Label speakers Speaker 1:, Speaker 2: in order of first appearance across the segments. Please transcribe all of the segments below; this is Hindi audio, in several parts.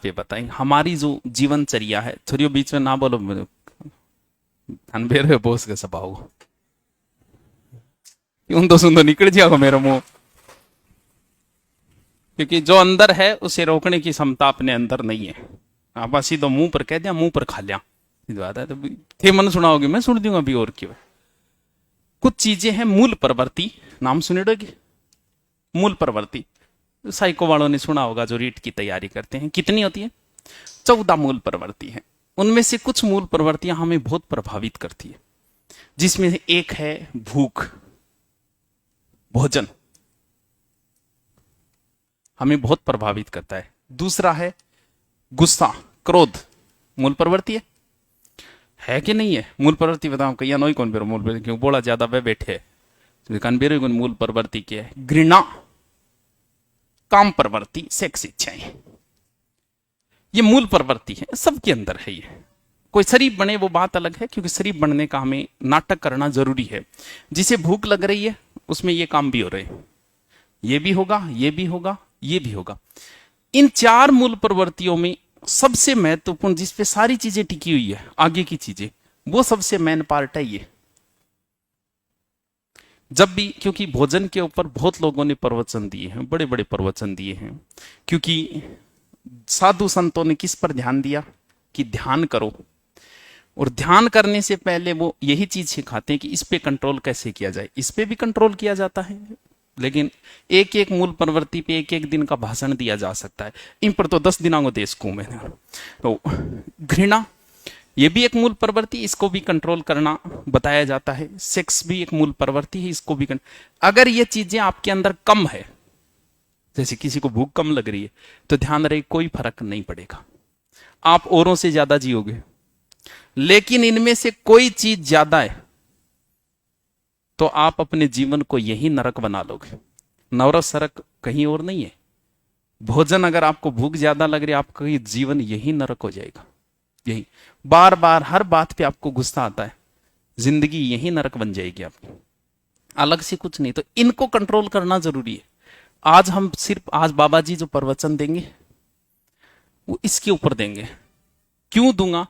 Speaker 1: पे बताएंगे हमारी जो जीवनचर्या है। थोड़ी बीच में ना बोलो, अनबेर बोस के सबाओ यूं तो सुन तो निकल जाओ मेरा मुंह, क्योंकि जो अंदर है उसे रोकने की क्षमता अपने अंदर नहीं है। आप सीधो मुंह पर कह दिया, मुंह पर खा लिया, सीधी बात है। तो थे मन सुनाओगे, मैं सुन दूंगा अभी और क्यों। कुछ चीजें हैं मूल प्रवृत्ति, नाम सुनेडोगे मूल प्रवृत्ति। साइको वालों ने सुना होगा जो रीट की तैयारी करते हैं। कितनी होती है? 14 मूल प्रवृत्ति है। उनमें से कुछ मूल प्रवृत्तियां हमें बहुत प्रभावित करती है, जिसमें से एक है भूख, भोजन हमें बहुत प्रभावित करता है। दूसरा है गुस्सा, क्रोध, मूल प्रवृत्ति है कि नहीं है? मूल प्रवृत्ति बताओ कहिया नोई कौन बेरो मूल प्रवृत्ति, क्यों बोला ज्यादा वे बैठे कन बेरो मूल प्रवृत्ति क्या है? घृणा, काम प्रवृत्ति, सेक्स इच्छाएं, ये मूल प्रवृत्ति है, सबके अंदर है ये। कोई शरीफ बने वो बात अलग है, क्योंकि शरीफ बनने का हमें नाटक करना जरूरी है। जिसे भूख लग रही है उसमें ये काम भी हो रहे हैं, ये भी होगा, ये भी होगा, ये भी होगा। इन 4 मूल प्रवृत्तियों में सबसे महत्वपूर्ण, जिसपे सारी चीजें टिकी हुई है आगे की चीजें, वो सबसे मेन पार्ट है ये। जब भी, क्योंकि भोजन के ऊपर बहुत लोगों ने प्रवचन दिए हैं, बड़े बड़े प्रवचन दिए हैं, क्योंकि साधु संतों ने किस पर ध्यान दिया कि ध्यान करो, और ध्यान करने से पहले वो यही चीज सिखाते हैं कि इस पे कंट्रोल कैसे किया जाए। इस पे भी कंट्रोल किया जाता है, लेकिन एक एक मूल प्रवृत्ति पे एक एक दिन का भाषण दिया जा सकता है। इन पर तो 10 दिनों को देश को मैंने। तो घृणा, ये भी एक मूल प्रवृत्ति, इसको भी कंट्रोल करना बताया जाता है। सेक्स भी एक मूल प्रवृत्ति है, इसको भी अगर ये चीजें आपके अंदर कम है, जैसे किसी को भूख कम लग रही है, तो ध्यान रहे कोई फर्क नहीं पड़ेगा, आप औरों से ज्यादा जियोगे। लेकिन इनमें से कोई चीज ज्यादा है तो आप अपने जीवन को यही नरक बना लोगे। नवरस सरक कहीं और नहीं है। भोजन, अगर आपको भूख ज्यादा लग रही है, आपका जीवन यही नरक हो जाएगा। यही बार बार हर बात पे आपको गुस्सा आता है, जिंदगी यही नरक बन जाएगी आपकी, अलग से कुछ नहीं। तो इनको कंट्रोल करना जरूरी है। आज हम सिर्फ, आज बाबा जी जो प्रवचन देंगे वो इसके ऊपर देंगे। क्यों दूंगा?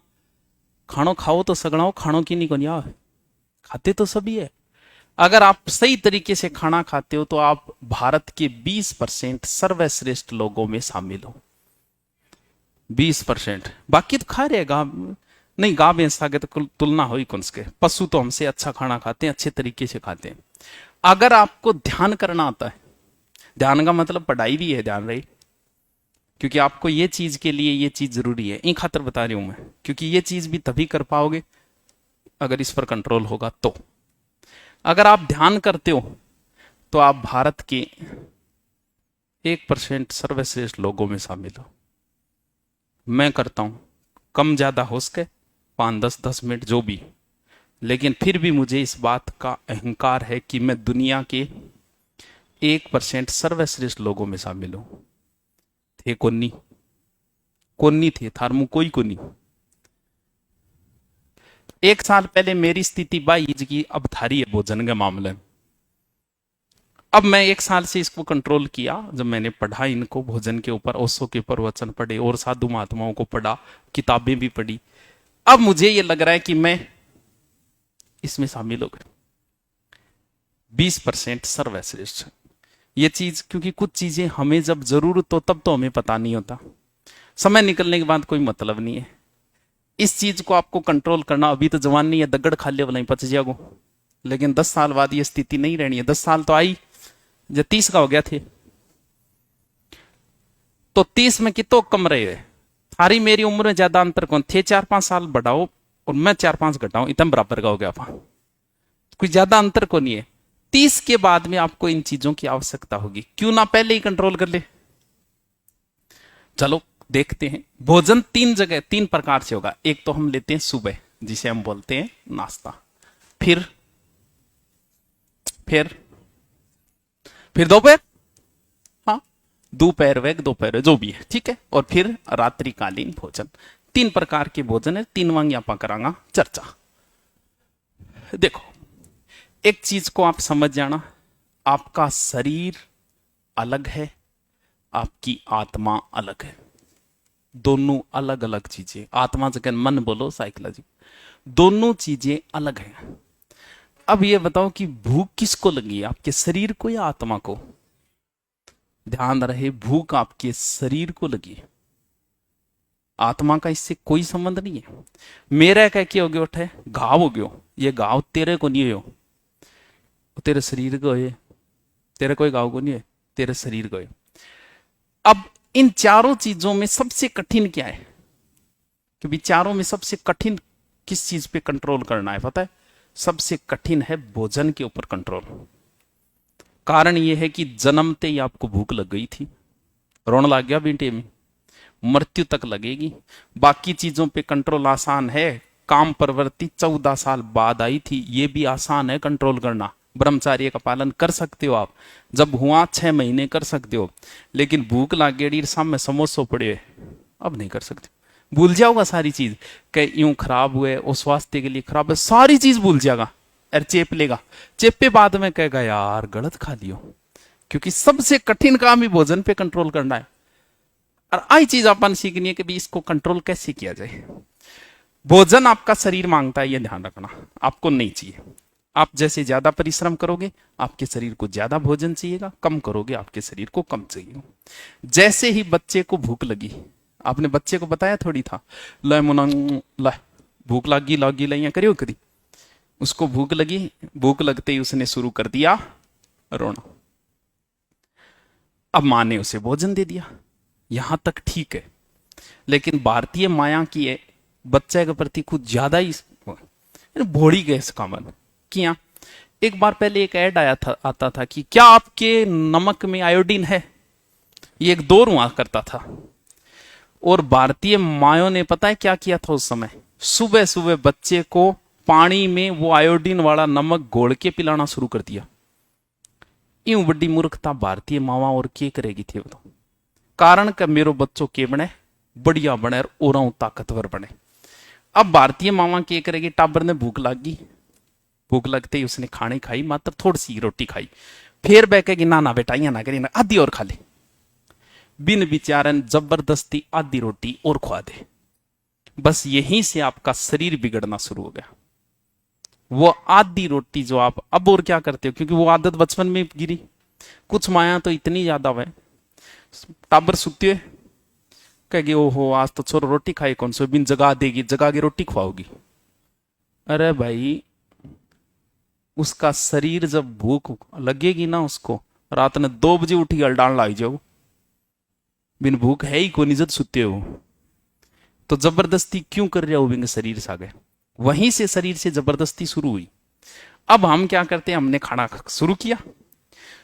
Speaker 1: खानो खाओ तो सगड़ाओ, खानो की नहीं कोनिया, खाते तो सभी है। अगर आप सही तरीके से खाना खाते हो तो आप भारत के 20% सर्वश्रेष्ठ लोगों में शामिल हो। 20%, बाकी तो खा रहे गा नहीं, गा भैंस के तो तुलना हो ही कौन सके। पशु तो हमसे अच्छा खाना खाते हैं, अच्छे तरीके से खाते हैं। अगर आपको ध्यान करना आता है, ध्यान का मतलब पढ़ाई भी है, ध्यान रही, क्योंकि आपको ये चीज के लिए ये चीज जरूरी है, इन खातर बता रही हूं मैं, क्योंकि ये चीज भी तभी कर पाओगे अगर इस पर कंट्रोल होगा। तो अगर आप ध्यान करते हो तो आप भारत के 1% सर्वश्रेष्ठ लोगों में शामिल हो। मैं करता हूं, कम ज्यादा हो सके, 5-10 मिनट जो भी, लेकिन फिर भी मुझे इस बात का अहंकार है कि मैं दुनिया के 1% सर्वश्रेष्ठ लोगों में शामिल हूं। थे कोन्नी कोन्नी थे, थारमू कोई कोनी। 1 साल पहले मेरी स्थिति बाईज की अब थारी है भोजन के मामले में। अब मैं 1 साल से इसको कंट्रोल किया, जब मैंने पढ़ा इनको भोजन के ऊपर, ओशो के प्रवचन पढ़े और साधु महात्माओं को पढ़ा, किताबें भी पढ़ी। अब मुझे ये लग रहा है कि मैं इसमें शामिल हो गया। 20% सर्वश्रेष्ठ ये चीज, क्योंकि कुछ चीजें हमें जब जरूरत हो तब तो हमें पता नहीं होता, समय निकलने के बाद कोई मतलब नहीं है। इस चीज को आपको कंट्रोल करना, अभी तो जवान नहीं है, दगड़ खा लिया नहीं पच जाओ, लेकिन 10 साल बाद ये स्थिति नहीं रहनी है। 10 साल तो आई, जब 30 का हो गया थे, तो 30 में कितो कम रहे है। थारी मेरी उम्र में ज्यादा अंतर कौन थे, 4-5 साल बढ़ाओ और मैं 4-5 घटाऊं, इतना बराबर का हो गया था, कोई ज्यादा अंतर को नहीं है। 30 के बाद में आपको इन चीजों की आवश्यकता होगी, क्यों ना पहले ही कंट्रोल कर ले। चलो देखते हैं। भोजन 3 जगह 3 प्रकार से होगा। एक तो हम लेते हैं सुबह, जिसे हम बोलते हैं नाश्ता, फिर फिर फिर दोपहर, हाँ दोपहर वेग दोपहर जो भी है, ठीक है, और फिर रात्रिकालीन भोजन। 3 प्रकार के भोजन है, 3 वांग यहाँ करांगा चर्चा। देखो, एक चीज को आप समझ जाना, आपका शरीर अलग है, आपकी आत्मा अलग है। दोनों अलग अलग चीजें, आत्मा जगन मन बोलो साइकोलॉजी, दोनों चीजें अलग हैं। अब ये बताओ कि भूख किसको लगी है, आपके शरीर को या आत्मा को? ध्यान रहे, भूख आपके शरीर को लगी है, आत्मा का इससे कोई संबंध नहीं है। मेरा क्या किया हो गया, उठे घाव हो गयो, ये घाव तेरे को नहीं हो, तेरे शरीर को है, तेरे कोई घाव को नहीं है, तेरे शरीर को है। अब इन चारों चीजों में सबसे कठिन क्या है? क्योंकि चारों में सबसे कठिन किस चीज पे कंट्रोल करना है पता है? सबसे कठिन है भोजन के ऊपर कंट्रोल। कारण यह है कि जन्मते ही आपको भूख लग गई थी, रोने लग गया बेटे में, मृत्यु तक लगेगी। बाकी चीजों पे कंट्रोल आसान है, काम प्रवृत्ति 14 साल बाद आई थी, ये भी आसान है कंट्रोल करना, ब्रह्मचार्य का पालन कर सकते हो आप, जब हुआ 6 महीने कर सकते हो। लेकिन भूख लागेड़ी सामने समोसो पड़े, अब नहीं कर सकते, भूल जाओगा सारी चीज, कह यूं खराब हुए और स्वास्थ्य के लिए खराब है, सारी चीज भूल जाएगा और चेप लेगा, चेपे बाद में कहेगा यार गलत खा लियो। क्योंकि सबसे कठिन काम ही भोजन पे कंट्रोल करना है। और आई चीज अपन सीखनी है कि भी इसको कंट्रोल कैसे किया जाए। भोजन आपका शरीर मांगता है, ये ध्यान रखना, आपको नहीं चाहिए। आप जैसे ज्यादा परिश्रम करोगे आपके शरीर को ज्यादा भोजन चाहिएगा, कम करोगे आपके शरीर को कम चाहिए। जैसे ही बच्चे को भूख लगी, आपने बच्चे को बताया थोड़ी था, ला मुना ला भूख लगी लगी ला करियो करी, उसको भूख लगी, भूख लगते ही उसने शुरू कर दिया रोना। अब मां ने उसे भोजन दे दिया, यहां तक ठीक है। लेकिन भारतीय माया की है बच्चे के प्रति कुछ ज्यादा ही भोड़ी गए इसका मन किया। एक बार पहले एक ऐड आया था, आता था कि क्या आपके नमक में आयोडीन है, ये एक दौर हुआ करता था। और भारतीय मायों ने पता है क्या किया था उस समय, सुबह सुबह बच्चे को पानी में वो आयोडीन वाला नमक घोल के पिलाना शुरू कर दिया। यूं बड़ी मूर्खता भारतीय मावा और के करेगी थी वो। कारण का मेरो बच्चों के बने बढ़िया बने और ताकतवर बने। अब भारतीय मावा के करेगी, टाबर ने भूख लगी, भूख लगते ही उसने खाने खाई, मात्र थोड़ी सी रोटी खाई, फिर बह कहेगी ना ना बेटा ना करी ना, आधी और खा ले। बिन विचारन जबरदस्ती आधी रोटी और खुआ दे, बस यहीं से आपका शरीर बिगड़ना शुरू हो गया। वो आधी रोटी जो आप अब और क्या करते हो, क्योंकि वो आदत बचपन में गिरी। कुछ माया तो इतनी ज्यादा है, टाबर सुती है कहेगी ओहो आज तो छोरो रोटी खाई कौन सो, बिन जगा देगी, जगा के रोटी खुआओगी। अरे भाई उसका शरीर जब भूख लगेगी ना, उसको रात ने 2 बजे उठी अल्डान लाई जाओ, बिन भूख है ही को निजत सुते हो, तो जबरदस्ती क्यों कर रहे हो बिन शरीर से आगे। वहीं से शरीर से जबरदस्ती शुरू हुई। अब हम क्या करते हैं, हमने खाना शुरू किया,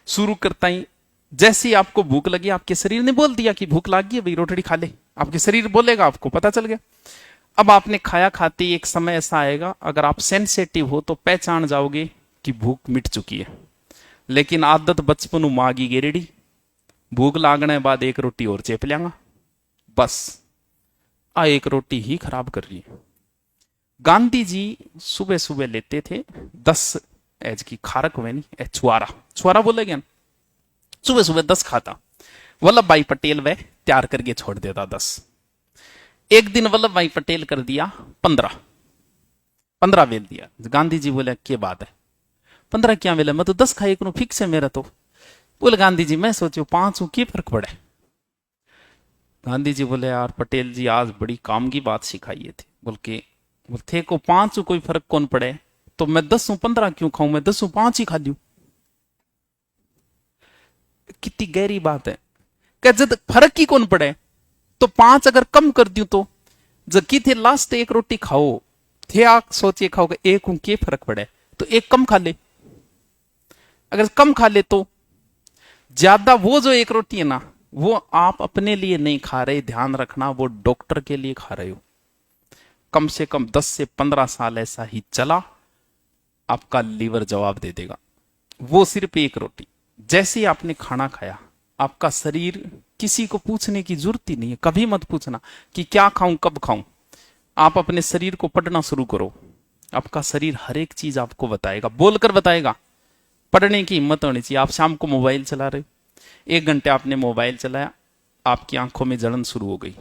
Speaker 1: शुरू करता ही जैसे ही आपको भूख लगी, आपके शरीर ने बोल दिया कि भूख लगी है भाई रोटी खा ले, आपके शरीर बोलेगा, आपको पता चल गया। अब आपने खाया, खाते ही एक समय ऐसा आएगा, अगर आप सेंसिटिव हो तो पहचान जाओगे कि भूख मिट चुकी है। लेकिन आदत बचपन मागी गेरेडी, भूख लागने बाद एक रोटी और चेप लियांगा, बस आ एक रोटी ही खराब कर रही है। गांधी जी सुबह सुबह लेते थे 10 एज की खारक में नहीं छुआरा, छुआरा बोलेगे ना, सुबह सुबह 10 खाता। वल्लभ भाई पटेल वह तैयार करके छोड़ देता 10। एक दिन वल्लभ भाई पटेल कर दिया 15 वेल दिया। गांधी जी बोले क्या बात है 15 क्या वेला, मैं तो 10 खाई करूं फिक्स है मेरा तो। बोले गांधी जी मैं सोचो 5 की फर्क पड़े। गांधी जी बोले यार पटेल जी आज बड़ी काम की बात सिखाई थी, बोल के थे को 5 कोई फर्क कौन पड़े, तो मैं 10 15 क्यों खाऊं, मैं 10 5 ही खा लू। कितनी गहरी बात है, क्या जब फर्क ही कौन पड़े तो 5 अगर कम कर दूं तो जबकि थे लास्ट एक रोटी खाओ थे, आप सोचिए खाओगे एक के फर्क पड़े तो एक कम खा ले। अगर कम खा ले तो ज्यादा, वो जो एक रोटी है ना वो आप अपने लिए नहीं खा रहे, ध्यान रखना वो डॉक्टर के लिए खा रहे हो। कम से कम 10 से 15 साल ऐसा ही चला, आपका लीवर जवाब दे देगा। वो सिर्फ एक रोटी, जैसे ही आपने खाना खाया आपका शरीर, किसी को पूछने की जरूरत ही नहीं है, कभी मत पूछना कि क्या खाऊं कब खाऊं, आप अपने शरीर को पढ़ना शुरू करो, आपका शरीर हर एक चीज आपको बताएगा, बोलकर बताएगा। पढ़ने की हिम्मत होनी चाहिए। आप शाम को मोबाइल चला रहे हो, 1 घंटे आपने मोबाइल चलाया, आपकी आंखों में जलन शुरू हो गई,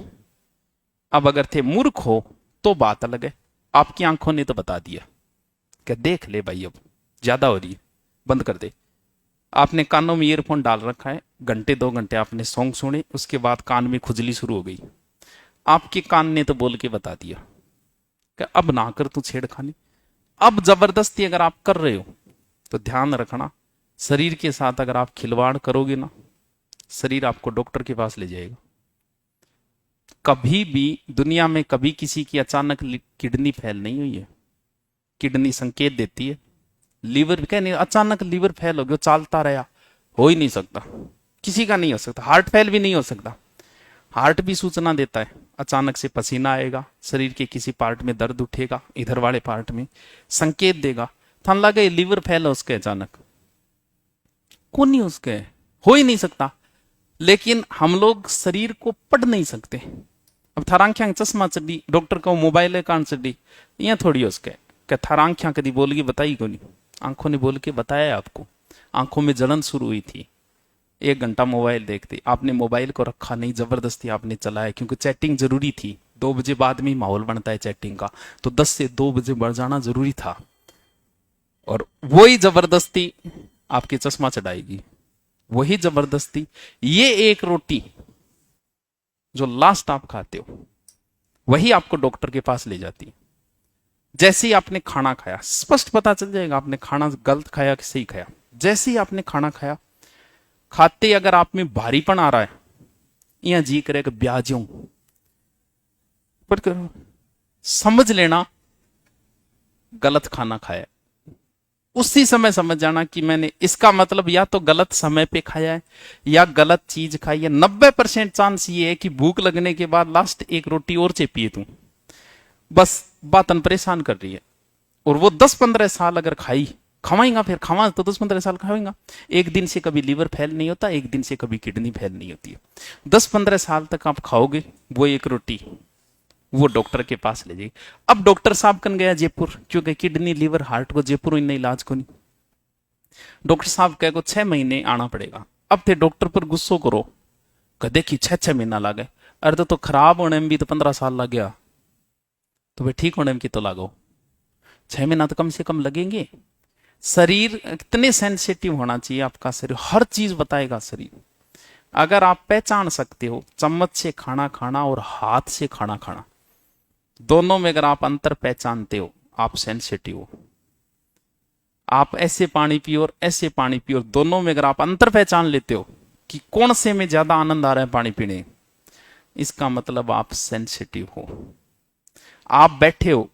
Speaker 1: अब अगर थे मूर्ख हो तो बात अलग है, आपकी आंखों ने तो बता दिया कि देख ले भाई अब ज्यादा हो रही है, बंद कर दे। आपने कानों में ईयरफोन डाल रखा है, घंटे 2 घंटे आपने सॉन्ग सुने, उसके बाद कान में खुजली शुरू हो गई, आपके कान ने तो बोल के बता दिया कि अब ना कर तू छेड़खानी। अब जबरदस्ती अगर आप कर रहे हो तो ध्यान रखना, शरीर के साथ अगर आप खिलवाड़ करोगे ना, शरीर आपको डॉक्टर के पास ले जाएगा। कभी भी दुनिया में कभी किसी की अचानक किडनी फेल नहीं हुई है। किडनी संकेत देती है, लीवर क्या नहीं, अचानक लीवर फेल हो गया, चालता रहा, हो ही नहीं सकता, किसी का नहीं हो सकता। हार्ट फेल भी नहीं हो सकता। हार्ट भी सूचना देता है, अचानक से पसीना आएगा, शरीर के किसी पार्ट में दर्द उठेगा, इधर वाले पार्ट में संकेत देगा, थन लगे लीवर फेल है उसके, अचानक कौन नहीं उसके, हो ही नहीं सकता। लेकिन हम लोग शरीर को पढ़ नहीं सकते। अब थारांख्या चश्मा चढ़ी, डॉक्टर को मोबाइल कान चढ़ी, यहाँ थोड़ी उसके क्या थारांख्या कभी बोल के बताई को नहीं, आंखों ने बोल के बताया आपको। आंखों में जलन शुरू हुई थी, 1 घंटा मोबाइल देखते, आपने मोबाइल को रखा नहीं, जबरदस्ती आपने चलाया, क्योंकि चैटिंग जरूरी थी। 2 बजे बाद में माहौल बनता है चैटिंग का, तो 10 से 2 बजे बढ़ जाना जरूरी था, और वही जबरदस्ती आपके चश्मा चढ़ाएगी, वही जबरदस्ती। ये एक रोटी जो लास्ट आप खाते हो वही आपको डॉक्टर के पास ले जाती है। जैसे ही आपने खाना खाया, स्पष्ट पता चल जाएगा आपने खाना गलत खाया कि सही खाया। जैसे ही आपने खाना खाया, खाते अगर आप में भारीपन आ रहा है, या जी करे कि ब्याजों पर, समझ लेना गलत खाना खाया। उसी समय समझ जाना कि मैंने, इसका मतलब या तो गलत समय पे खाया है या गलत चीज खाई है। 90% चांस ये है कि भूख लगने के बाद लास्ट एक रोटी और चेपी है तू, बस बातन परेशान कर रही है। और वो 10-15 साल अगर खाई, खवाएंगा, फिर खवा तो 10-15 साल खाएंगा। एक दिन से कभी लीवर फेल नहीं होता, एक दिन से कभी किडनी फेल नहीं होती है। 10-15 साल तक आप खाओगे वो एक रोटी, वो डॉक्टर के पास ले जाएगी। अब डॉक्टर साहब कन गया जयपुर, क्योंकि किडनी लीवर हार्ट को जयपुर इन इलाज को नहीं। डॉक्टर साहब कह को 6 महीने आना पड़ेगा। अब थे डॉक्टर पर गुस्सो करो, कदे की 6 महीना लागे, अरे तो खराब होने में भी तो 15 साल लग गया, तो भाई ठीक होने में की तो लागो 6 महीना तो कम से कम लगेंगे। शरीर इतने सेंसिटिव होना चाहिए आपका शरीर, हर चीज बताएगा शरीर। अगर आप पहचान सकते हो चम्मच से खाना खाना और हाथ से खाना खाना, दोनों में अगर आप अंतर पहचानते हो, आप सेंसिटिव हो। आप ऐसे पानी पियो और ऐसे पानी पियो, दोनों में अगर आप अंतर पहचान लेते हो कि कौन से में ज्यादा आनंद आ रहा है पानी पीने, इसका मतलब आप सेंसिटिव हो। आप बैठे हो,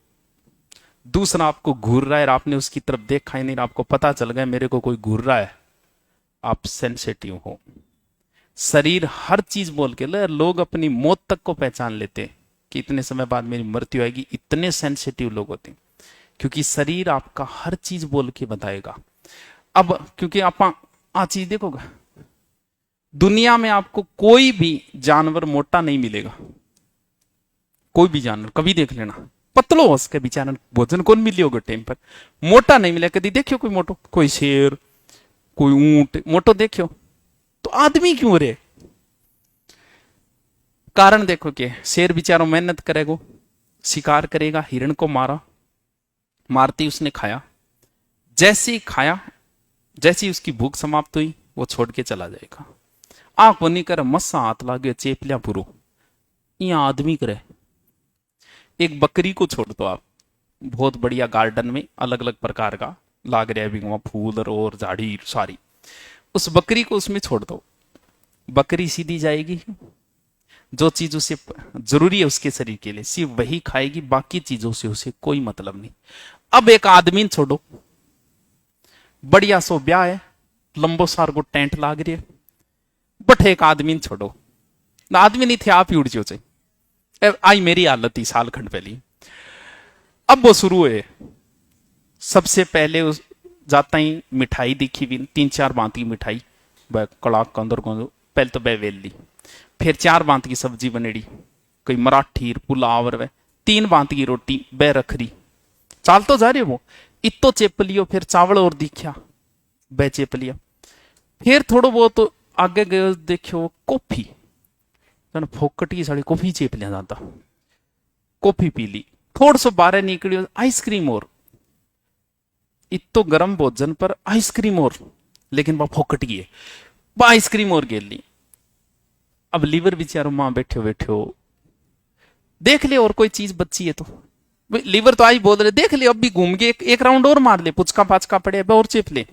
Speaker 1: दूसरा आपको घूर रहा है और आपने उसकी तरफ देखा ही नहीं, आपको पता चल गया मेरे को कोई घूर रहा है, आप सेंसिटिव हो। शरीर हर चीज बोल के लोग अपनी मौत तक को पहचान लेते कि इतने समय बाद मेरी मृत्यु आएगी, इतने सेंसिटिव लोग होते हैं, क्योंकि शरीर आपका हर चीज बोल के बताएगा। अब क्योंकि आप आ चीज देखोगे, दुनिया में आपको कोई भी जानवर मोटा नहीं मिलेगा, कोई भी जानवर कभी देख लेना, पतलो हो उसके बेचारा भोजन कौन मिली होगा टाइम पर, मोटा नहीं मिलेगा कभी। देखियो कोई मोटो, कोई शेर, कोई ऊंट मोटो देखियो, तो आदमी क्यों रे? कारण देखो कि शेर बेचारो मेहनत करेगा, शिकार करेगा, हिरण को मारा, मारती उसने खाया, जैसे ही खाया, जैसी उसकी भूख समाप्त हुई वो छोड़ के चला जाएगा। आंख बनी कर मस्सा हाथ लागे चेप लिया पूरो, यहाँ आदमी करे। एक बकरी को छोड़ दो आप, बहुत बढ़िया गार्डन में अलग अलग प्रकार का लाग रहा है भी वहां फूल और झाड़ी सारी, उस बकरी को उसमें छोड़ दो, बकरी सीधी जाएगी, जो चीज उसे जरूरी है उसके शरीर के लिए सिर्फ वही खाएगी, बाकी चीजों से उसे कोई मतलब नहीं। अब एक आदमी छोड़ो, बढ़िया सो ब्याह है, लंबो सार को टेंट लाग रही है, बट एक आदमी छोड़ो ना, आदमी नहीं थे आप ही उड़ जाओ। आई मेरी हालत थी साल खंड पहले। अब वो शुरू है, सबसे पहले उस जाता ही मिठाई दिखी भी 3-4 बांत की मिठाई, कड़ाक कंदर कंदर, पहले तो बह वेल ली, फिर 4 बांत की सब्जी बनेड़ी, कोई मराठी पुलाव, 3 बांत की रोटी बह रखरी, चाल तो जा रही वो इतो चेप लियो, फिर चावल और दिखा बह चेप लिया, फिर थोड़ा बहुत तो आगे गए देखियो कॉफी, फोकट की साड़ी कॉफी चेप लिया जाता, कॉफी पी ली, थोड़ा सो बाहर निकली आइसक्रीम और इतो गर्म भोजन पर आइसक्रीम और, लेकिन वह फोकट गई, वह आइसक्रीम और गेल ली। अब लीवर बेचारो मां बैठे बैठे देख ले और कोई चीज बची है तो लीवर तो आई बोल रहे देख ले अब भी घूम के एक राउंड और मार ले, पुचका पाचका पड़े अब और चिप ले।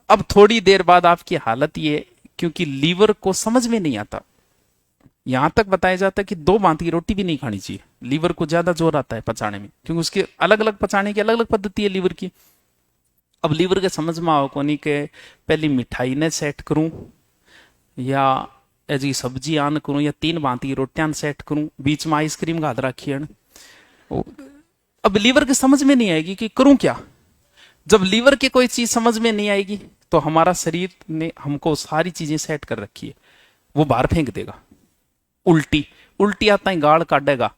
Speaker 1: अब थोड़ी देर बाद आपकी हालत ये, क्योंकि लीवर को समझ में नहीं आता, यहां तक बताया जाता है कि 2 भांत की रोटी भी नहीं खानी चाहिए, लीवर को ज्यादा जोर आता है पचाने में, क्योंकि उसके अलग अलग पचाने की अलग अलग पद्धति है लीवर की। अब लीवर के समझ में आओ कोनी के पहली मिठाई ने सेट करूं या ऐसी सब्जी आन करूं या 3 भांत की रोटियां सेट करूं, बीच में आइसक्रीम का हाथ रखिए। अब लीवर की समझ में नहीं आएगी कि करूं क्या। जब लीवर की कोई चीज समझ में नहीं आएगी तो हमारा शरीर ने हमको सारी चीजें सेट कर रखी है, वो बाहर फेंक देगा। उल्टी उल्टी आता ही गाड़ काटेगा,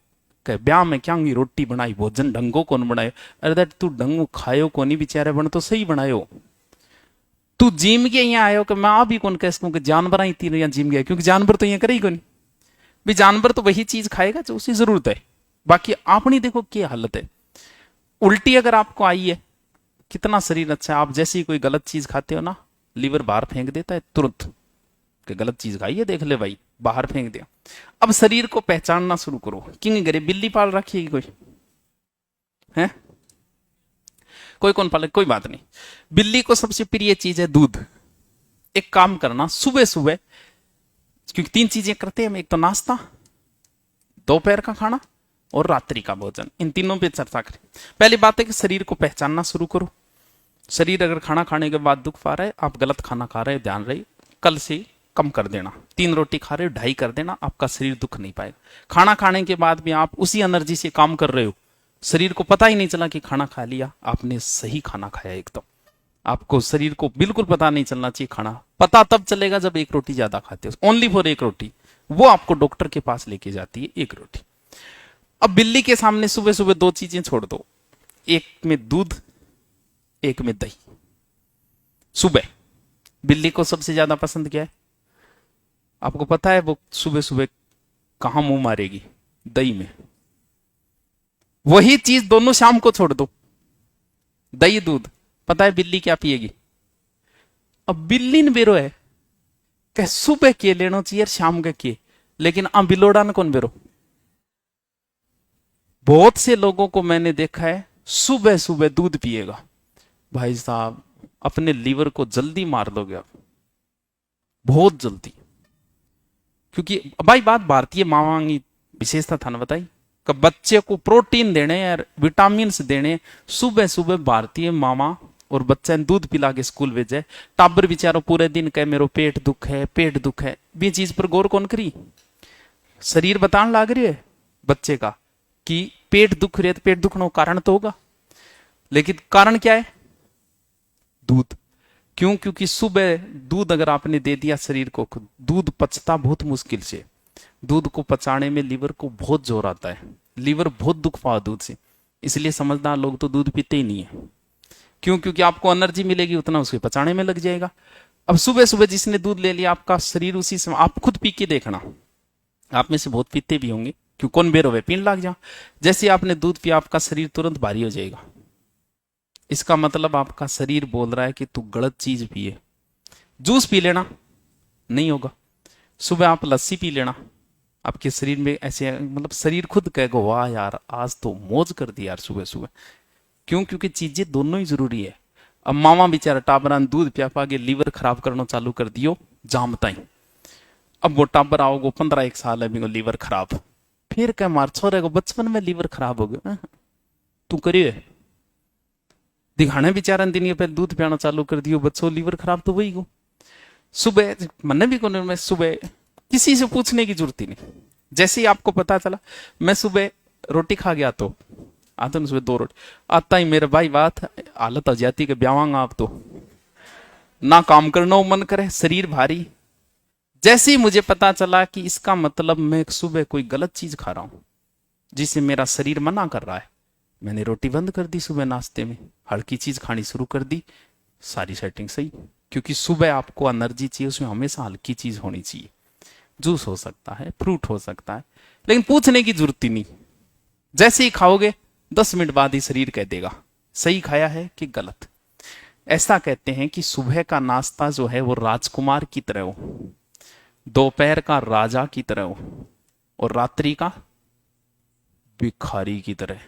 Speaker 1: कह ब्याह में क्या रोटी बनाई, भोजन ढंगो कौन बनायो, अरे तू ढंगो खायो कोनी बेचारे बन तो सही बनायो। तू जिम के यहाँ आयो कि मैं आ भी कौन कह कि जानवर ही तीन यहाँ जिम गया, क्योंकि जानवर तो यहाँ करे ही कौन भी, जानवर तो वही चीज खाएगा जो उसकी जरूरत है। बाकी आपनी देखो क्या हालत है। उल्टी अगर आपको आई है, कितना शरीर अच्छा है, आप जैसी कोई गलत चीज खाते हो ना, लीवर बाहर फेंक देता है तुरंत कि गलत चीज खाई है, देख ले भाई, बाहर फेंक दिया। अब शरीर को पहचानना शुरू करो। किंग घरे बिल्ली पाल रखी है कोई है, कोई कौन पाले, कोई बात नहीं। बिल्ली को सबसे प्रिय चीज है दूध। एक काम करना, सुबह सुबह, क्योंकि 3 चीजें करते हैं हम, एक तो नाश्ता, दोपहर का खाना और रात्रि का भोजन, इन तीनों पे चर्चा करें। पहली बात है कि शरीर को पहचानना शुरू करो। शरीर अगर खाना खाने के बाद दुख पा रहा है, आप गलत खाना खा रहे हैं, ध्यान रहे, कल से कम कर देना। 3 रोटी खा रहे हो 2.5 कर देना, आपका शरीर दुख नहीं पाएगा। खाना खाने के बाद भी आप उसी एनर्जी से काम कर रहे हो, शरीर को पता ही नहीं चला कि खाना खा लिया, आपने सही खाना खाया एकदम। आपको शरीर को बिल्कुल पता नहीं चलना चाहिए, खाना पता तब चलेगा जब 1 रोटी ज्यादा खाते हो, ओनली फॉर 1 रोटी, वो आपको डॉक्टर के पास लेके जाती है 1 रोटी। अब बिल्ली के सामने सुबह सुबह 2 चीजें छोड़ दो, एक में दूध, एक में दही। सुबह बिल्ली को सबसे ज्यादा पसंद क्या है आपको पता है, वो सुबह सुबह कहां मुंह मारेगी, दही में। वही चीज दोनों शाम को छोड़ दो, दही दूध, पता है बिल्ली क्या पिएगी। अब बिल्ली ने बेरो है कह सुबह के लेना चाहिए शाम के किए, लेकिन बिलोड़ा ने कौन बेरो। बहुत से लोगों को मैंने देखा है सुबह सुबह दूध पिएगा। भाई साहब अपने लीवर को जल्दी मार दोगे आप, बहुत जल्दी। क्योंकि भाई बात भारतीय मावा की विशेषता था ना बताई, कि बच्चे को प्रोटीन देने और विटामिन देने, सुबह सुबह भारतीय मामा और बच्चा दूध पिला के स्कूल भेजे। टाबर बेचारो पूरे दिन कहे मेरो पेट दुख है, पेट दुख है, भी चीज पर गौर कौन करी। शरीर बताने लाग रही है बच्चे का कि पेट दुख रहे, तो पेट दुखने का कारण तो होगा, लेकिन कारण क्या है, दूध। क्यों, क्योंकि सुबह दूध अगर आपने दे दिया शरीर को, दूध पचता बहुत मुश्किल से, दूध को पचाने में लीवर को बहुत जोर आता है, लीवर बहुत दुख पाओ दूध से, इसलिए समझदार लोग तो दूध पीते ही नहीं है। क्यों, क्योंकि आपको एनर्जी मिलेगी उतना उसके पचाने में लग जाएगा। अब सुबह सुबह जिसने दूध ले लिया, आपका शरीर उसी समय, आप खुद पी के देखना, आप में से बहुत पीते भी होंगे, क्यों कौन बेरो वे पीन लाग जा, जैसे आपने दूध पिया आपका शरीर तुरंत भारी हो जाएगा। इसका मतलब आपका शरीर बोल रहा है कि तू गलत चीज पिए। जूस पी लेना नहीं होगा, सुबह आप लस्सी पी लेना, आपके शरीर में ऐसे, मतलब शरीर खुद कहेगा वाह यार आज तो मौज कर दी यार सुबह सुबह। क्यों, क्योंकि चीजें दोनों ही जरूरी है। अब मामा बेचारा टाबरान दूध पिया पागे लीवर खराब करना चालू कर दियो जामता ही। अब वो टाबर आओगे 15-1 साल है बिको लीवर खराब, फिर क्या मार छोरे को बचपन में लीवर खराब हो गया, तू करिए दिखाने बेचारा दिन पहले दूध पियाना चालू कर दियो, बच्चों लीवर खराब तो वही को। सुबह मैंने भी कोने में सुबह किसी से पूछने की जरूरत ही नहीं, जैसे ही आपको पता चला मैं सुबह रोटी खा गया तो आता सुबह 2 रोटी आता ही मेरे भाई बात हालत हो जाती कि ब्यावांगा आप तो ना काम करना मन करे, शरीर भारी। जैसे ही मुझे पता चला कि इसका मतलब मैं सुबह कोई गलत चीज खा रहा हूं जिसे मेरा शरीर मना कर रहा है, मैंने रोटी बंद कर दी, सुबह नाश्ते में हल्की चीज खानी शुरू कर दी, सारी सेटिंग सही। क्योंकि सुबह आपको एनर्जी चाहिए, उसमें हमेशा हल्की चीज होनी चाहिए। जूस हो सकता है, फ्रूट हो सकता है, लेकिन पूछने की जरूरत ही नहीं, जैसे ही खाओगे 10 मिनट बाद ही शरीर कह देगा सही खाया है कि गलत। ऐसा कहते हैं कि सुबह का नाश्ता जो है वो राजकुमार की तरह हो, दोपहर का राजा की तरह हो, और रात्रि का भिखारी की तरह।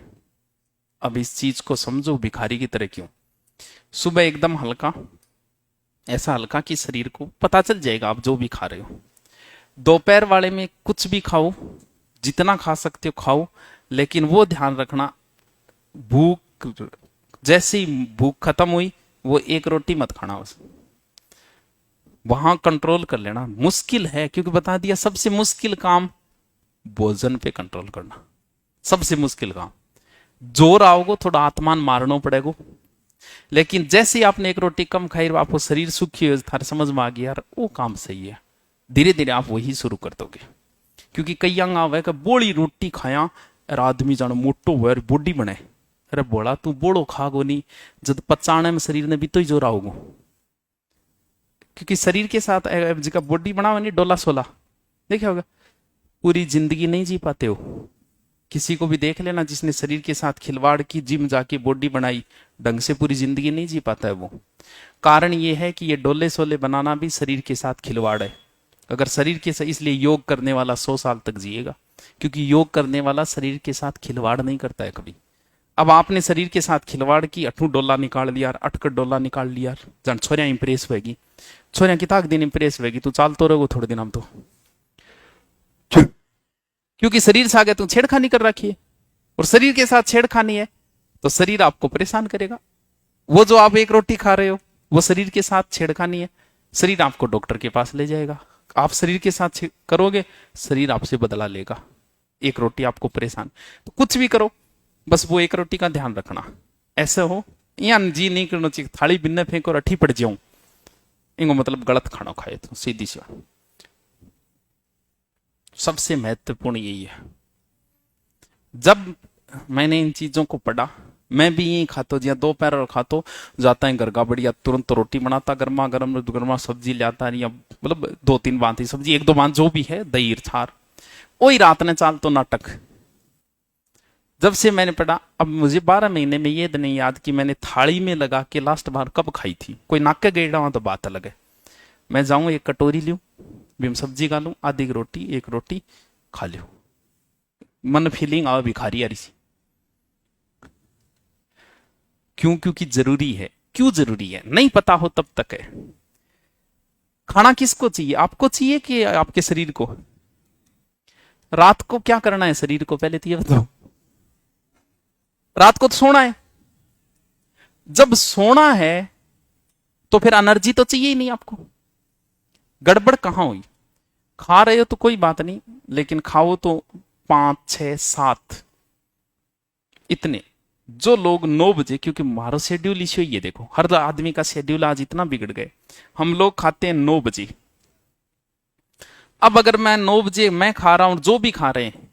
Speaker 1: अब इस चीज को समझो, भिखारी की तरह क्यों? सुबह एकदम हल्का, ऐसा हल्का कि शरीर को पता चल जाएगा आप जो भी खा रहे हो। दोपहर वाले में कुछ भी खाओ, जितना खा सकते हो खाओ, लेकिन वो ध्यान रखना भूख, जैसे ही भूख खत्म हुई वो एक रोटी मत खाना, बस वहां कंट्रोल कर लेना। मुश्किल है, क्योंकि बता दिया सबसे मुश्किल काम भोजन पे कंट्रोल करना, सबसे मुश्किल काम। जोर आओगे थोड़ा आत्मान मारना पड़ेगा, लेकिन जैसे ही आपने एक रोटी कम खाई, आपको शरीर सुखी हो, थारे समझ में आ गया यार वो काम सही है, धीरे धीरे आप वही शुरू कर दोगे। क्योंकि कई अंग आवे कि बोली रोटी खाया और आदमी जानो मोटो हुआ और बॉडी बने। अरे बोला तू बोड़ो खागो नहीं, जब पचाने में शरीर ने भी तो ही जोर आओगो। क्योंकि शरीर के साथ जगह बॉडी बनाओ नहीं, डोला सोला देखे होगा, पूरी जिंदगी नहीं जी पाते हो। किसी को भी देख लेना जिसने शरीर के साथ खिलवाड़ की, जिम जाके बॉडी बनाई, ढंग से पूरी जिंदगी नहीं जी पाता है वो। कारण ये है कि ये डोले सोले बनाना भी शरीर के साथ खिलवाड़ है। अगर शरीर के साथ, इसलिए योग करने वाला 100 साल तक जिएगा, क्योंकि योग करने वाला शरीर के साथ खिलवाड़ नहीं करता है कभी। अब आपने शरीर के साथ खिलवाड़ की, अठू डोला निकाल लिया, अटकट डोला निकाल लिया, जान छोरिया इंप्रेस होगी, छोरिया किताक दिन इंप्रेस होगी, तू चालतो रहोगे थोड़े दिन हम तो, क्योंकि शरीर से आगे तू छेड़खानी कर रखी है, और शरीर के साथ छेड़खानी है तो शरीर आपको परेशान करेगा। वो जो आप एक रोटी खा रहे हो वो शरीर के साथ छेड़खानी है, शरीर आपको डॉक्टर के पास ले जाएगा। आप शरीर के साथ करोगे, शरीर आपसे बदला लेगा। एक रोटी आपको परेशान, तो कुछ भी करो बस वो एक रोटी का ध्यान रखना। ऐसे हो या जी नहीं करना चाहिए, थाली बिन्ने फेंको और अठी पड़ जाऊं, इनको मतलब गलत खाना खाए, तो सीधी सी बात। सबसे महत्वपूर्ण यही है। जब मैंने इन चीजों को पढ़ा, मैं भी यही खातो, जिया दोपहर और खातो जाता है घर का बढ़िया, तुरंत रोटी बनाता, गर्मा गर्म गर्मा सब्जी लाता, या मतलब 2-3 बात ही सब्जी, 1-2 बात जो भी है, दही छार, वही रात ने चाल तो नाटक। जब से मैंने पढ़ा, अब मुझे 12 महीने में ये नहीं याद कि मैंने थाली में लगा के लास्ट बार कब खाई थी। कोई नाक के गेड़ा हुआ तो बात अलग है। मैं जाऊं एक कटोरी लूं, भी सब्जी खा लूं, आधी रोटी, एक रोटी खा लूं, मन फीलिंग आओ भिखारी यारी सी। क्यों? क्योंकि जरूरी है। क्यों जरूरी है? नहीं पता हो तब तक है। खाना किसको चाहिए? आपको चाहिए कि आपके शरीर को? रात को क्या करना है शरीर को, पहले तो ये बताओ। रात को तो सोना है। जब सोना है तो फिर एनर्जी तो चाहिए ही नहीं आपको। गड़बड़ कहां हुई? खा रहे हो तो कोई बात नहीं, लेकिन खाओ तो 5, 6, 7 इतने। जो लोग 9 बजे, क्योंकि हमारा शेड्यूल इश्यू ये देखो, हर आदमी का शेड्यूल आज इतना बिगड़ गए, हम लोग खाते हैं 9 बजे। अब अगर मैं 9 बजे मैं खा रहा हूं, जो भी खा रहे हैं,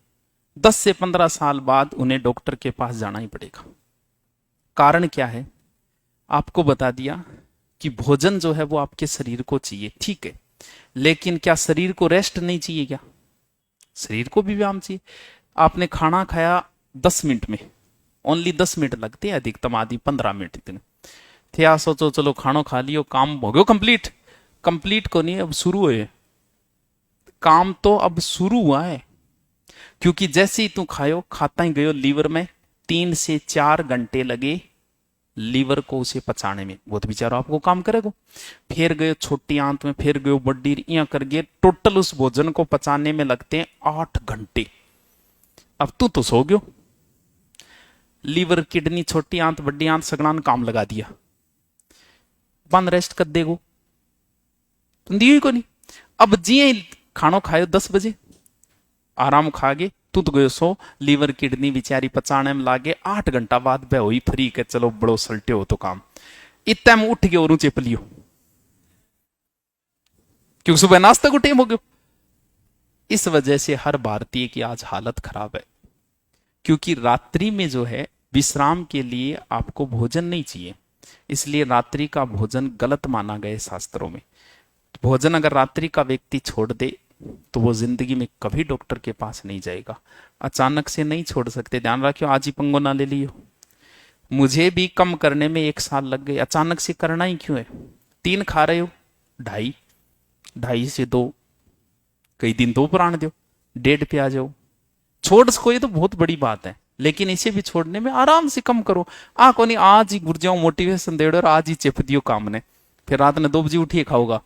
Speaker 1: 10 से 15 साल बाद उन्हें डॉक्टर के पास जाना ही पड़ेगा। कारण क्या है? आपको बता दिया कि भोजन जो है वो आपके शरीर को चाहिए, ठीक है, लेकिन क्या शरीर को रेस्ट नहीं चाहिए? क्या शरीर को भी व्यायाम चाहिए? आपने खाना खाया 10 मिनट में, ओनली 10 मिनट लगते हैं अधिकतम, आदि 15 मिनट इतने थे। आप सोचो चलो खाना खा लियो, काम हो गयो कंप्लीट। कंप्लीट को नहीं, अब शुरू हुए काम, तो अब शुरू हुआ है। क्योंकि जैसे ही तू खायो, खाता ही गयो लीवर में, 3 से 4 घंटे लगे लीवर को उसे पचाने में। वो तो बेचारा आपको काम करेगा। फिर गए छोटी आंत में, फिर गए बड्डी, यहाँ कर गए, टोटल उस भोजन को पचाने में लगते हैं 8 घंटे। अब तू तो सो गयो, लीवर, किडनी, छोटी आंत, बड्डी आंत सगड़ान काम लगा दिया, बंद रेस्ट कर देगो, तुम दियो को नहीं। अब जिये खानो खायो 10 बजे, आराम खागे, तू तो गयो सो, लीवर किडनी बेचारी पचाने में लागे 8 घंटा बाद बह हुई फ्री के, चलो बड़ो सल्टे हो तो काम। इतना में उठ गए और चेप लियो, क्योंकि सुबह नाश्ते को टेम हो गयो। इस वजह से हर भारतीय की आज हालत खराब है, क्योंकि रात्रि में जो है विश्राम के लिए आपको भोजन नहीं चाहिए, इसलिए रात्रि का भोजन गलत माना गया शास्त्रों में। भोजन अगर रात्रि का व्यक्ति छोड़ दे तो वो जिंदगी में कभी डॉक्टर के पास नहीं जाएगा। अचानक से नहीं छोड़ सकते, ध्यान रखियो, आज ही पंगो ना ले लियो। मुझे भी कम करने में 1 साल लग गए, अचानक से करना ही क्यों है? 3 खा रहे हो, ढाई, ढाई से 2, कई दिन 2 प्राण दो, 1.5 पे आ जाओ। छोड़ सको ये तो बहुत बड़ी बात है, लेकिन इसे भी छोड़ने में आराम से कम करो। को नहीं आज ही गुर जाओ, मोटिवेशन दे और आज ही चेप दियो काम ने, फिर रात में 2 बजे उठिए खाओगा।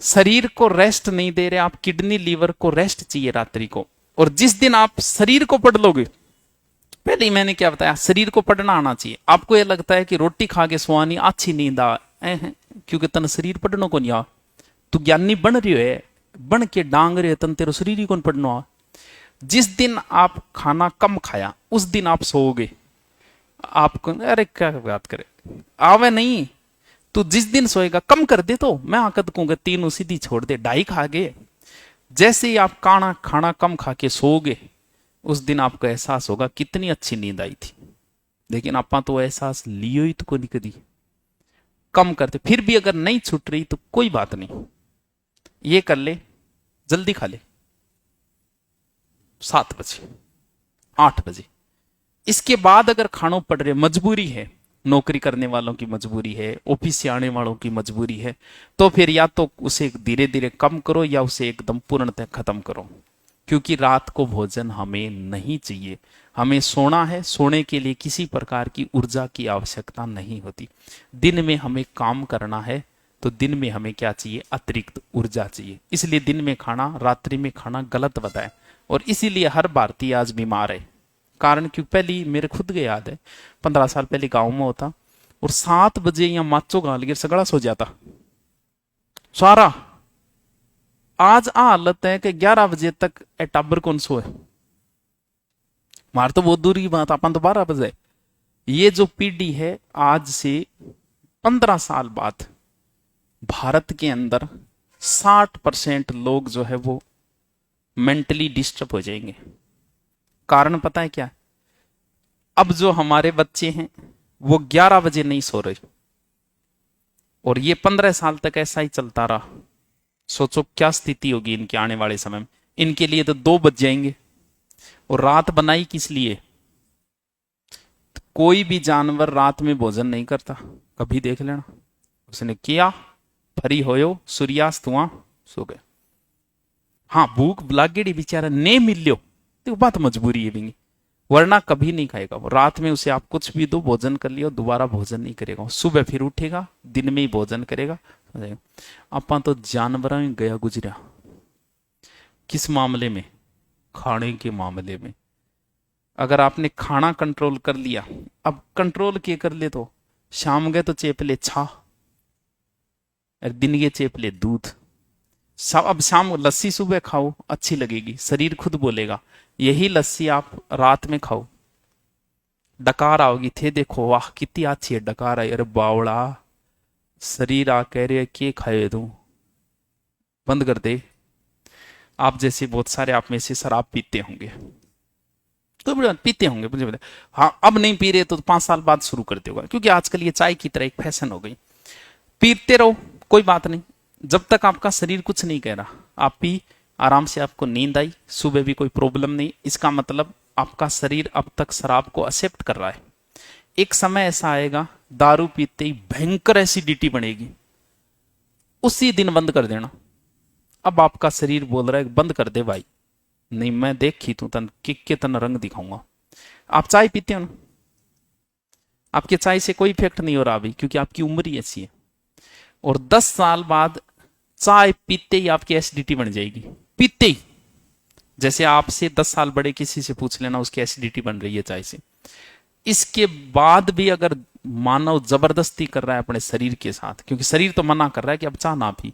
Speaker 1: शरीर को रेस्ट नहीं दे रहे आप, किडनी लीवर को रेस्ट चाहिए रात्रि को। और जिस दिन आप शरीर को पढ़ लोगे, पहले ही मैंने क्या बताया, शरीर को पढ़ना आना चाहिए। आपको यह लगता है कि रोटी खा के सोआनी अच्छी नींद आ, क्योंकि तन शरीर पढ़नो को नहीं आ। तू ज्ञानी बन रही है, बन के डांग रहे तन तेरे शरीर ही कौन पढ़नो आ। जिस दिन आप खाना कम खाया उस दिन आप सोओगे। आपको अरे क्या बात करे, आवे नहीं। तू जिस दिन सोएगा कम कर दे, तो मैं आकत कहूंगा 3 सीधी छोड़ दे, 2.5 खा गए। जैसे ही आप खाना कम खा के सोओगे, उस दिन आपको एहसास होगा कितनी अच्छी नींद आई थी। लेकिन आपा तो एहसास लियो ही तो को नहीं कदी। कम करते, फिर भी अगर नहीं छूट रही तो कोई बात नहीं, ये कर ले, जल्दी खा ले, 7 बजे 8 बजे। इसके बाद अगर खानों पड़ रहे, मजबूरी है, नौकरी करने वालों की मजबूरी है, ऑफिस से आने वालों की मजबूरी है, तो फिर या तो उसे धीरे धीरे कम करो या उसे एकदम पूर्णतः खत्म करो। क्योंकि रात को भोजन हमें नहीं चाहिए। हमें सोना है, सोने के लिए किसी प्रकार की ऊर्जा की आवश्यकता नहीं होती। दिन में हमें काम करना है, तो दिन में हमें क्या चाहिए? अतिरिक्त ऊर्जा चाहिए। इसलिए दिन में खाना, रात्रि में खाना गलत बताए। और इसीलिए हर भारतीय आज बीमार है। कारण क्यों? पहली मेरे खुद के याद है, 15 साल पहले गांव में होता और 7 बजे या माचो गाल गिर सगड़ा सो जाता सारा। आज आ हालत है कि 11 बजे तक टाबर कौन सोए। मार तो बहुत दूर की बात, अपन तो 12 बजे। ये जो पीढ़ी है, आज से 15 साल बाद भारत के अंदर 60% लोग जो है वो मेंटली डिस्टर्ब हो जाएंगे। कारण पता है क्या? अब जो हमारे बच्चे हैं वो 11 बजे नहीं सो रहे, और ये 15 साल तक ऐसा ही चलता रहा। सोचो क्या स्थिति होगी इनके आने वाले समय में। इनके लिए तो 2 बज जाएंगे। और रात बनाई किस लिए? कोई भी जानवर रात में भोजन नहीं करता, कभी देख लेना। उसने किया, फरी होयो, सूर्यास्त हुआ, सो गए। हाँ, भूख लागेड़ी बेचारा ने मिल्यो तो बात मजबूरी है भी, वरना कभी नहीं खाएगा वो। रात में उसे आप कुछ भी दो, भोजन कर लियो, दोबारा भोजन नहीं करेगा। सुबह फिर उठेगा, दिन में ही भोजन करेगा। अपा तो जानवर में गया गुजरा। किस मामले में? खाने के मामले में। अगर आपने खाना कंट्रोल कर लिया, अब कंट्रोल के कर ले तो शाम गए तो चेप ले छा, दिन के चेप ले दूध। अब शाम लस्सी सुबह खाओ, अच्छी लगेगी, शरीर खुद बोलेगा। यही लस्सी आप रात में खाओ, डकार आओगी थे, देखो वाह कितनी अच्छी है डकार आई, अरे बावड़ा शरीर आ कह रहे के खाए तू, बंद कर दे। आप जैसे बहुत सारे आप में से शराब पीते होंगे, तो पीते होंगे मुझे पता। हाँ, अब नहीं पी रहे तो 5 साल बाद शुरू कर होगा, क्योंकि आजकल ये चाय की तरह एक फैशन हो गई। पीते रहो, कोई बात नहीं, जब तक आपका शरीर कुछ नहीं कह रहा। आप पी, आराम से आपको नींद आई, सुबह भी कोई प्रॉब्लम नहीं। इसका मतलब आपका शरीर अब तक शराब को एक्सेप्ट कर रहा है। एक समय ऐसा आएगा, दारू पीते ही भयंकर एसिडिटी बनेगी, उसी दिन बंद कर देना। अब आपका शरीर बोल रहा है बंद कर दे भाई, नहीं मैं देखी तू तन किक के तन रंग दिखाऊंगा। आप चाय पीते हो ना, आपके चाय से कोई इफेक्ट नहीं हो रहा अभी, क्योंकि आपकी उम्र ही ऐसी है। और 10 साल बाद चाय पीते ही आपकी एसिडिटी बन जाएगी, पीते ही। जैसे आपसे 10 साल बड़े किसी से पूछ लेना, उसकी एसिडिटी बन रही है चाय से। इसके बाद भी अगर मानव जबरदस्ती कर रहा है अपने शरीर के साथ, क्योंकि शरीर तो मना कर रहा है कि अब चाह ना पी,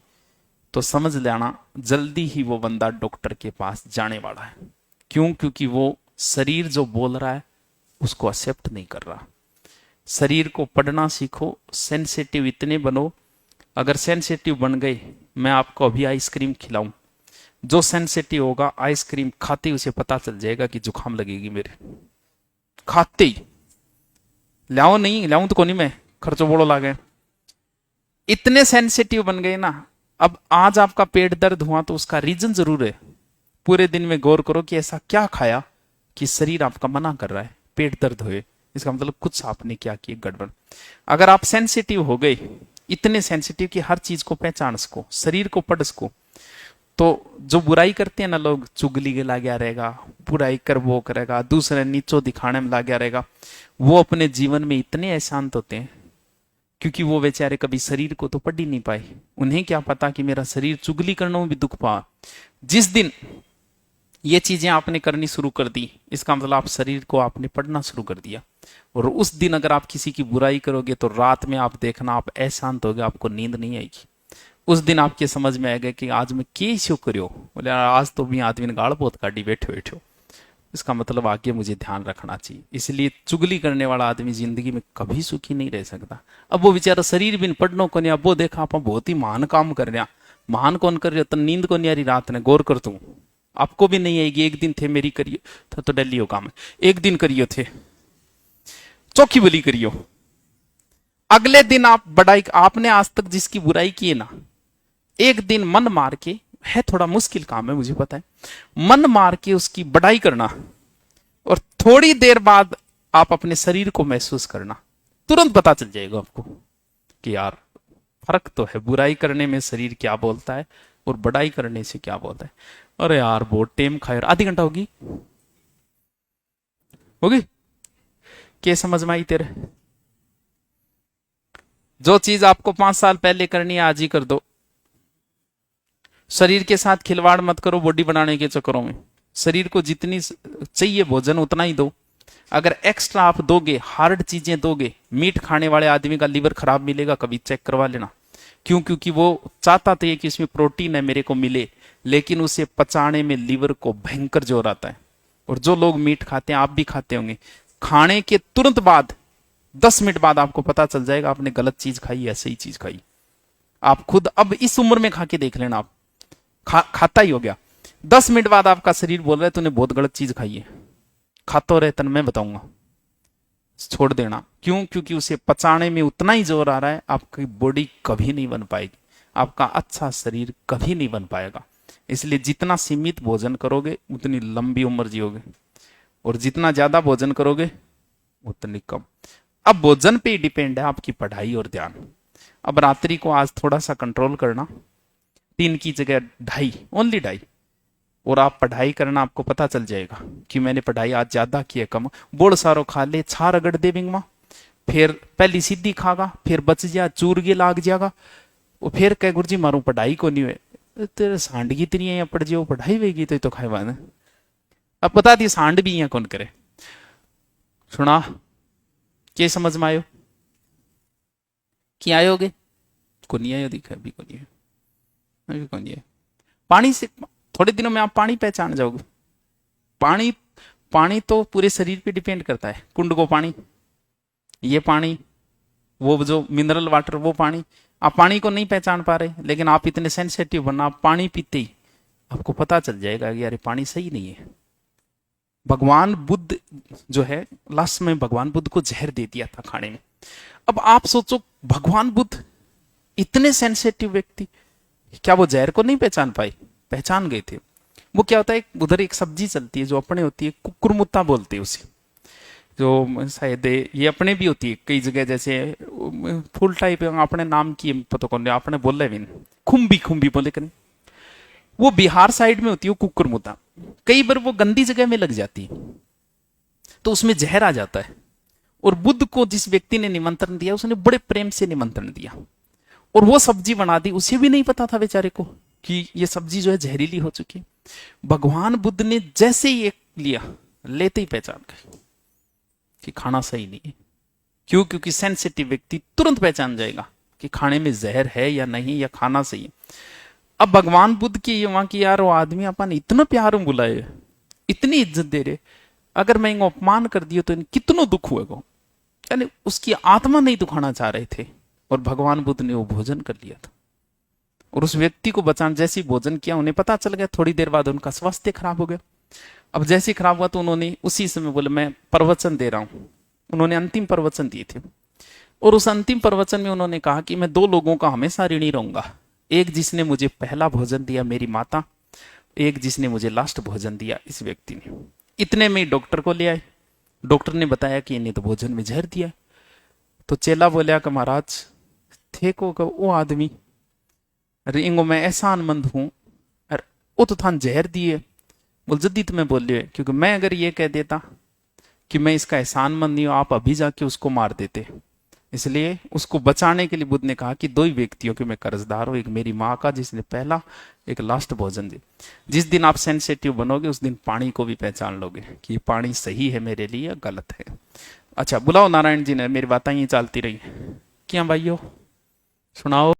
Speaker 1: तो समझ लेना जल्दी ही वो बंदा डॉक्टर के पास जाने वाला है। क्यों? क्योंकि वो शरीर जो बोल रहा है उसको एक्सेप्ट नहीं कर रहा। शरीर को पढ़ना सीखो, सेंसिटिव इतने बनो। अगर सेंसिटिव बन गए, मैं आपको अभी आइसक्रीम खिलाऊं, जो सेंसिटिव होगा आइसक्रीम खाते ही उसे पता चल जाएगा कि जुकाम लगेगी मेरे, खाते ही। लाओ नहीं लाऊं तो कोनी मैं, खर्चो बोलो लागे। इतने सेंसिटिव बन गए ना, अब आज आपका पेट दर्द हुआ तो उसका रीजन जरूर है। पूरे दिन में गौर करो कि ऐसा क्या खाया कि शरीर आपका मना कर रहा है, पेट दर्द हुए, इसका मतलब कुछ आपने क्या किया गड़बड़। अगर आप सेंसिटिव हो गए, इतने सेंसिटिव कि हर चीज को पहचान सको, शरीर को पढ़ सको, तो जो बुराई करते हैं ना लोग, चुगली के लाग्या रहेगा, बुराई कर वो करेगा, दूसरे नीचो दिखाने में लाग्या रहेगा, वो अपने जीवन में इतने अशांत होते हैं क्योंकि वो बेचारे कभी शरीर को तो पढ़ ही नहीं पाए। उन्हें क्या पता कि मेरा शरीर चुगली करने में भी दुख पा। जिस दिन ये चीजें आपने करनी शुरू कर दी, इसका मतलब आप शरीर को आपने पढ़ना शुरू कर दिया। और उस दिन अगर आप किसी की बुराई करोगे तो रात में आप देखना आप अशांत होगे, आपको नींद नहीं आएगी। उस दिन आपके समझ में आएगा कि आज मैं के शो करो, बोले आज तो भी आदमी ने गाड़ बहुत काटी बैठे बैठे, इसका मतलब आगे मुझे ध्यान रखना चाहिए। इसलिए चुगली करने वाला आदमी जिंदगी में कभी सुखी नहीं रह सकता। अब वो बेचारा शरीर भी पढ़नो को नहीं, अब वो देखा आप बहुत ही महान काम कर रहा, महान कौन कर रहे हो, तो नींद को नहीं आ रही रात ने, गौर कर तू, आपको भी नहीं आएगी। एक दिन थे मेरी करियो था तो दिल्ली हो काम, एक दिन करियो थे चौकी बली करियो, अगले दिन आप बड़ाई, आपने आज तक जिसकी बुराई की है ना, एक दिन मन मार के, है थोड़ा मुश्किल काम है मुझे पता है, मन मार के उसकी बड़ाई करना, और थोड़ी देर बाद आप अपने शरीर को महसूस करना, तुरंत पता चल जाएगा आपको कि यार फर्क तो है, बुराई करने में शरीर क्या बोलता है और बड़ाई करने से क्या बोलता है। अरे यार बहुत टेम खाए, आधी घंटा होगी होगी, क्या समझ में आई तेरे? जो चीज आपको 5 साल पहले करनी है आज ही कर दो। शरीर के साथ खिलवाड़ मत करो बॉडी बनाने के चक्करों में। शरीर को जितनी चाहिए भोजन उतना ही दो। अगर एक्स्ट्रा आप दोगे, हार्ड चीजें दोगे, मीट खाने वाले आदमी का लीवर खराब मिलेगा, कभी चेक करवा लेना। क्यों? क्योंकि वो चाहता तो ये कि इसमें प्रोटीन है मेरे को मिले, लेकिन उसे पचाने में लीवर को भयंकर जोर आता है। और जो लोग मीट खाते हैं, आप भी खाते होंगे, खाने के तुरंत बाद 10 मिनट बाद आपको पता चल जाएगा आपने गलत चीज खाई या सही चीज खाई। आप खुद अब इस उम्र में खा के देख लेना, आप खाता ही हो गया, 10 मिनट बाद आपका शरीर बोल रहा है तूने बहुत गलत चीज खाई है, खाता रहे तन मैं बताऊंगा, छोड़ देना। क्यों? क्योंकि उसे पचाने में उतना ही जोर आ रहा है, आपकी बॉडी कभी नहीं बन पाएगी, आपका अच्छा शरीर कभी नहीं बन पाएगा। इसलिए जितना सीमित भोजन करोगे उतनी लंबी उम्र जियोगे, और जितना ज्यादा भोजन करोगे उतनी कम। अब भोजन पे ही डिपेंड है आपकी पढ़ाई और ध्यान। अब रात्रि को आज थोड़ा सा कंट्रोल करना, 3 की जगह 2.5, ओनली 2.5, और आप पढ़ाई करना, आपको पता चल जाएगा कि मैंने पढ़ाई आज ज्यादा की है कम। बोड़ सारो खा ले, छा रगड़ दे बिंगमा, फिर पहली सीधी खागा, फिर बच जा चूर के लाग जाएगा, वो फिर कह गुरु जी मारू पढ़ाई को नहीं हुए, तेरे सांडगी तेरी यहाँ पढ़ जाओ, पढ़ाई होगी तो खाए बाद। अब बता दी सांड भी यहाँ कौन करे। सुना के समझ में आयो कि आयोगे को नहीं आयो, दिखा भी को नहीं है, अभी को नहीं है। पानी से थोड़े दिनों में आप पानी पहचान जाओगे। पानी, पानी तो पूरे शरीर पे डिपेंड करता है। कुंड को पानी, ये पानी, वो जो मिनरल वाटर वो पानी, आप पानी को नहीं पहचान पा रहे, लेकिन आप इतने सेंसिटिव बनना, आप पानी पीते ही आपको पता चल जाएगा कि यार पानी सही नहीं है। भगवान बुद्ध जो है, लास्ट में भगवान बुद्ध को जहर दे दिया था खाने में। अब आप सोचो भगवान बुद्ध इतने सेंसिटिव व्यक्ति, क्या वो जहर को नहीं पहचान पाए? पहचान गए थे। वो क्या होता है, उधर एक सब्जी चलती है जो अपने होती है, कुकुरमुत्ता बोलते हैं उसे, जो शायद ये अपने भी होती है कई जगह, जैसे फुल टाइप अपने नाम की पता कौन, आपने बोला भी खुम्बी, खुम्बी बोले करें, वो बिहार साइड में होती है कुकुरमुत्ता। कई बार वो गंदी जगह में लग जाती है तो उसमें जहर आ जाता है। और बुद्ध को जिस व्यक्ति ने निमंत्रण दिया उसने बड़े प्रेम से निमंत्रण दिया और वो सब्जी बना दी। उसे भी नहीं पता था बेचारे को कि ये सब्जी जो है जहरीली हो चुकी है। भगवान बुद्ध ने जैसे ही एक लिया, लेते ही पहचान गए कि खाना सही नहीं है। क्यों? क्योंकि सेंसिटिव व्यक्ति तुरंत पहचान जाएगा कि खाने में जहर है या नहीं, या खाना सही है। अब भगवान बुद्ध की ये वहां की, यार वो आदमी अपन इतना प्यार में बुलाए, इतनी इज्जत दे रहे, अगर मैं इनको अपमान कर दिया तो इन कितनो दुख हुएगा। यानी उसकी आत्मा नहीं दुखाना चाह रहे थे, और भगवान बुद्ध ने वो भोजन कर लिया था। और उस व्यक्ति को बचाने, जैसे भोजन किया उन्हें पता चल गया, थोड़ी देर बाद उनका स्वास्थ्य खराब हो गया। अब जैसे खराब हुआ तो उन्होंने उसी समय बोले मैं प्रवचन दे रहा हूं। उन्होंने अंतिम प्रवचन दिए थे, और उस अंतिम प्रवचन में उन्होंने कहा कि मैं 2 लोगों का हमेशा ऋणी रहूंगा। एक जिसने मुझे पहला भोजन दिया मेरी माता, एक जिसने मुझे लास्ट भोजन दिया इस व्यक्ति ने। इतने में डॉक्टर को ले आए। डॉक्टर ने बताया कि इन्हें तो भोजन में जहर दिया। तो चेला बोलिया कि महाराज थे को वो आदमी, अरे इंगो मैं एहसानमंद हूं, अरे वो तो थान जहर दिए। बोल जद्दी तुम्हें बोलिए, क्योंकि मैं अगर ये कह देता कि मैं इसका एहसानमंद नहीं हूं, आप अभी जाके उसको मार देते। इसलिए उसको बचाने के लिए बुद्ध ने कहा कि दो ही व्यक्तियों के मैं कर्जदार हूं, एक मेरी माँ का जिसने पहला, एक लास्ट भोजन दिया। जिस दिन आप सेंसिटिव बनोगे उस दिन पानी को भी पहचान लोगे कि ये पानी सही है मेरे लिए या गलत है। अच्छा बुलाओ नारायण जी ने, मेरी बातें ही चलती रही। क्या भाइयों सुनाओ।